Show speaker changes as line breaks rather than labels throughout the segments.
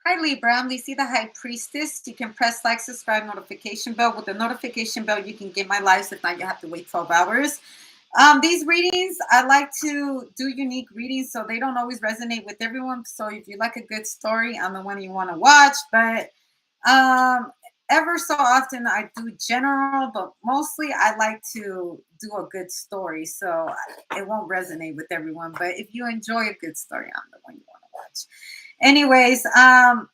Hi Libra, I'm Lisi the High Priestess. You can press like, subscribe, notification bell. With the notification bell, you can get my lives. If not, you have to wait 12 hours. These readings, I like to do unique readings, so they don't always resonate with everyone. So if you like a good story, I'm the one you want to watch. But um, ever so often, I do general, but mostly I like to do a good story. So it won't resonate with everyone. But if you enjoy a good story, I'm the one you want to watch. Anyways,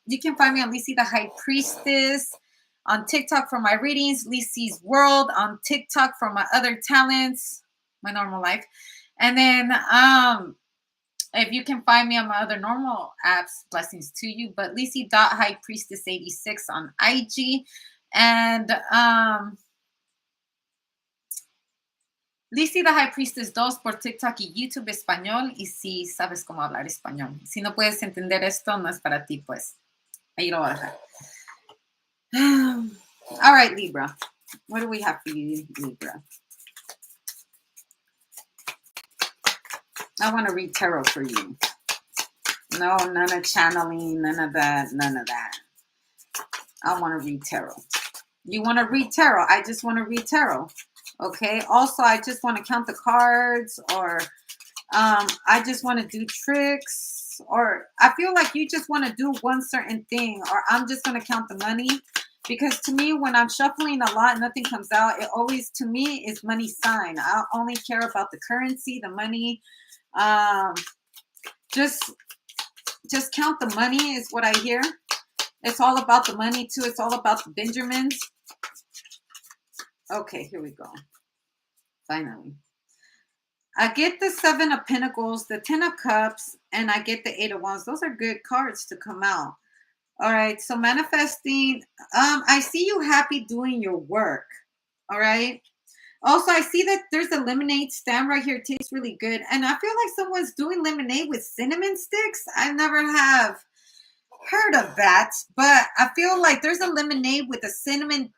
you can find me on Lisi the High Priestess on TikTok for my readings, Lisi's World on TikTok for my other talents, my normal life. And then if you can find me on my other normal apps, blessings to you. But Lisi.highpriestess86 on IG. And Lisi the High Priestess 2 por TikTok y YouTube español. Y si sabes cómo hablar español. Si no puedes entender esto, no es para ti, pues. Ahí lo voy a dejar. All right, Libra. What do we have for you, Libra? I want to read tarot for you. No, none of channeling, none of that, none of that. I want to read tarot. You want to read tarot? I just want to read tarot. Okay. Also, I just want to count the cards, or I just want to do tricks, or I feel like you just want to do one certain thing, or I'm just going to count the money. Because to me, when I'm shuffling a lot, nothing comes out. It always, to me, is money sign. I only care about the currency, the money. Just count the money is what I hear. It's all about the money too. It's all about the Benjamins. Okay, here we go. Finally. I get the 7 of Pentacles, the 10 of Cups, and I get the 8 of Wands. Those are good cards to come out. All right, so manifesting. I see you happy doing your work. All right. Also, I see that there's a lemonade stand right here. It tastes really good. And I feel like someone's doing lemonade with cinnamon sticks. I never have heard of that, but I feel like there's a lemonade with a cinnamon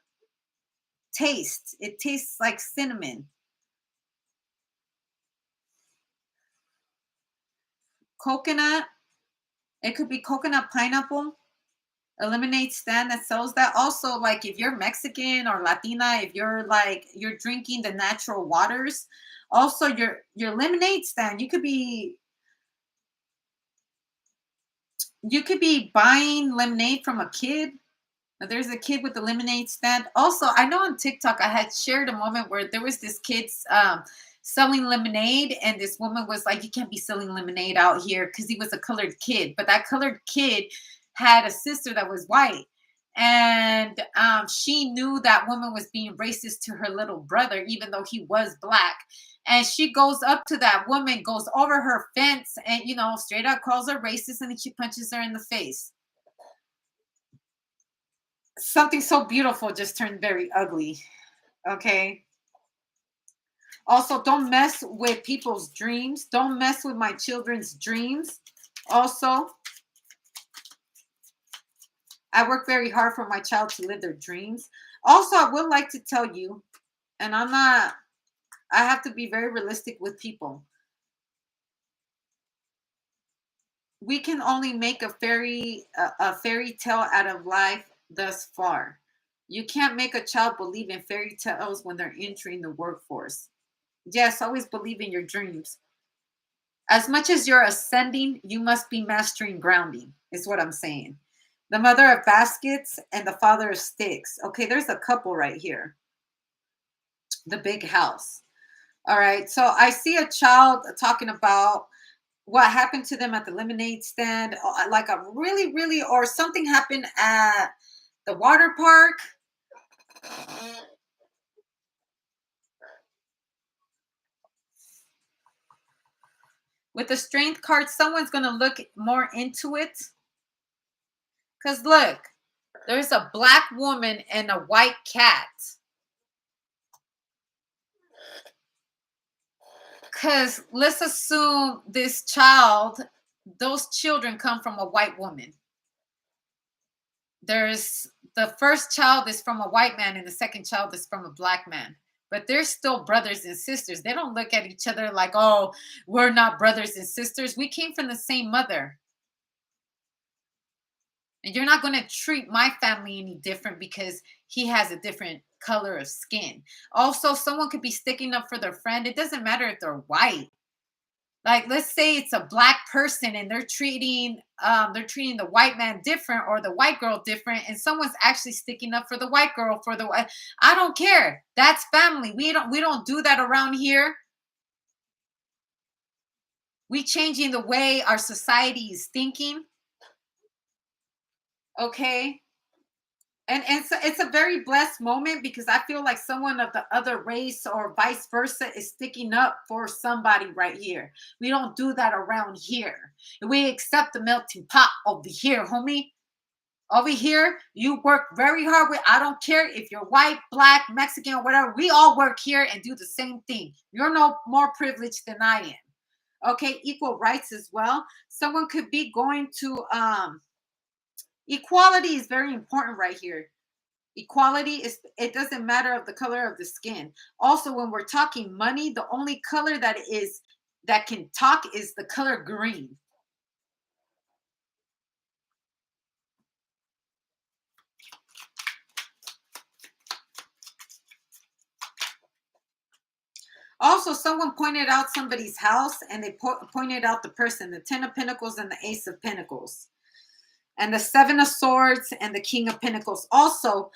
taste. It tastes like cinnamon. Coconut. It could be coconut pineapple. A lemonade stand that sells that. Also, like if you're Mexican or Latina, if you're drinking the natural waters, also your lemonade stand, you could be buying lemonade from a kid. There's a kid with the lemonade stand. Also, I know on TikTok I had shared a moment where there was this kid selling lemonade, and this woman was like, "You can't be selling lemonade out here," because he was a colored kid. But that colored kid had a sister that was white, and she knew that woman was being racist to her little brother, even though he was black. And she goes up to that woman, goes over her fence, and straight up calls her racist, and then she punches her in the face. Something so beautiful just turned very ugly. Okay. Also, don't mess with people's dreams. Don't mess with my children's dreams. Also, I work very hard for my child to live their dreams. Also, I would like to tell you, and I have to be very realistic with people. We can only make a fairy tale out of life thus far. You can't make a child believe in fairy tales when they're entering the workforce. Yes, always believe in your dreams. As much as you're ascending, you must be mastering grounding, is what I'm saying. The mother of baskets and the father of sticks. Okay, there's a couple right here. The big house. All right, so I see a child talking about what happened to them at the lemonade stand, like a really, really, or something happened at the water park. With the strength card, someone's going to look more into it. Because look, there's a black woman and a white cat. Because let's assume those children come from a white woman. There's the first child is from a white man and the second child is from a black man. But they're still brothers and sisters. They don't look at each other like, oh, we're not brothers and sisters. We came from the same mother. And you're not going to treat my family any different because he has a different color of skin. Also, someone could be sticking up for their friend. It doesn't matter if they're white. Like, let's say it's a black person and they're treating the white man different or the white girl different, and someone's actually sticking up for the white girl for the white. I don't care. That's family. We don't do that around here. We changing the way our society is thinking. Okay. And so it's a very blessed moment because I feel like someone of the other race or vice versa is sticking up for somebody right here. We don't do that around here. We accept the melting pot over here, homie. Over here, you work very hard with. I don't care if you're white, black, Mexican, or whatever. We all work here and do the same thing. You're no more privileged than I am. Okay, equal rights as well. Someone could be going to equality is very important right here. Equality is, it doesn't matter of the color of the skin. Also, when we're talking money, the only color that can talk is the color green. Also, someone pointed out somebody's house and they pointed out the person, the 10 of Pentacles and the Ace of Pentacles, and the 7 of Swords and the King of Pentacles. Also,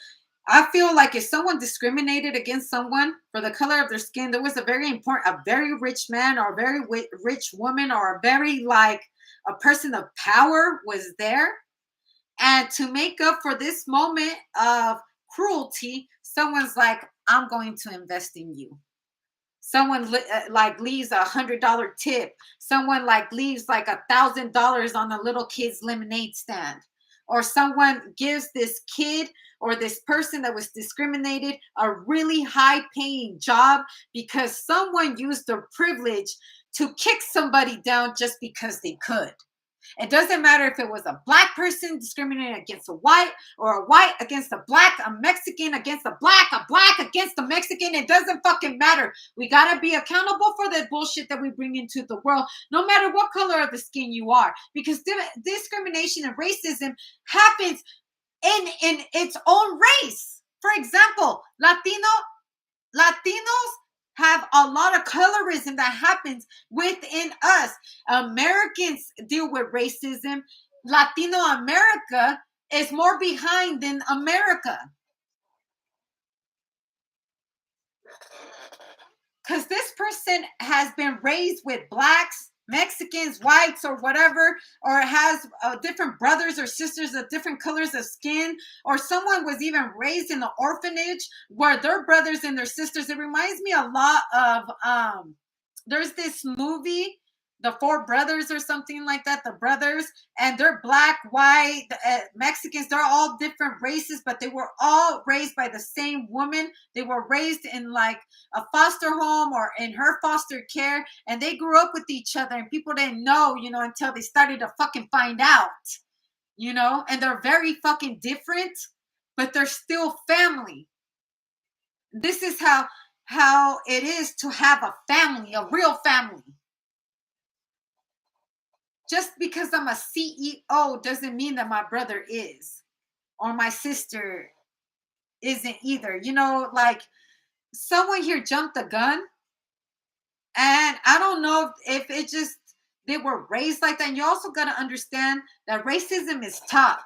I feel like if someone discriminated against someone for the color of their skin, there was a very rich man or a very rich woman or a very like a person of power was there. And to make up for this moment of cruelty, someone's like, I'm going to invest in you. Someone like leaves $100 tip. Someone like leaves like $1,000 on a little kid's lemonade stand. Or someone gives this kid or this person that was discriminated a really high paying job because someone used their privilege to kick somebody down just because they could. It doesn't matter if it was a black person discriminating against a white, or a white against a black, a Mexican against a black against a Mexican. It doesn't fucking matter. We got to be accountable for the bullshit that we bring into the world, no matter what color of the skin you are, because discrimination and racism happens in its own race. For example, Latinos have a lot of colorism that happens within us. Americans deal with racism. Latino America is more behind than America. Because this person has been raised with blacks, Mexicans, whites, or whatever, or has different brothers or sisters of different colors of skin, or someone was even raised in the orphanage where their brothers and their sisters. It reminds me a lot of there's this movie, The Four Brothers or something like that, the brothers, and they're black, white, Mexicans, they're all different races, but they were all raised by the same woman. They were raised in like a foster home or in her foster care, and they grew up with each other, and people didn't know, until they started to fucking find out, and they're very fucking different, but they're still family. This is how it is to have a family, a real family. Just because I'm a CEO doesn't mean that my brother is, or my sister isn't either. Like someone here jumped the gun, and I don't know if it just they were raised like that. And you also got to understand that racism is taught.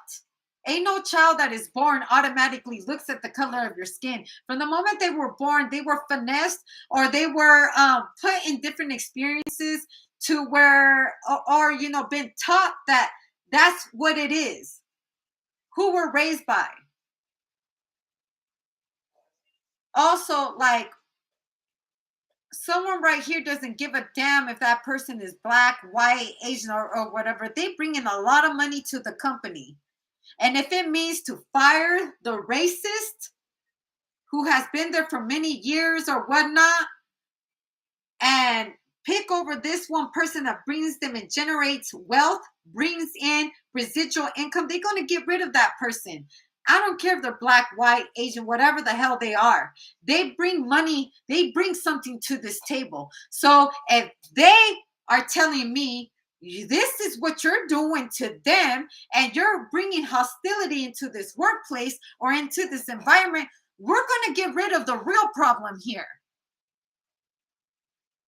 Ain't no child that is born automatically looks at the color of your skin. From the moment they were born, they were finessed, or they were put in different experiences to where, or been taught that that's what it is. Who we're raised by. Also, like, someone right here doesn't give a damn if that person is black, white, Asian, or whatever. They bring in a lot of money to the company. And if it means to fire the racist who has been there for many years or whatnot, and pick over this one person that brings them and generates wealth, brings in residual income, they're going to get rid of that person. I don't care if they're black, white, Asian, whatever the hell they are. They bring money. They bring something to this table. So if they are telling me, This is what you're doing to them, and you're bringing hostility into this workplace or into this environment. We're going to get rid of the real problem here.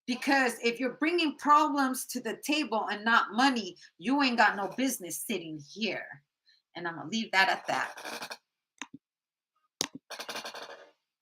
Because if you're bringing problems to the table and not money, you ain't got no business sitting here. And I'm going to leave that at that.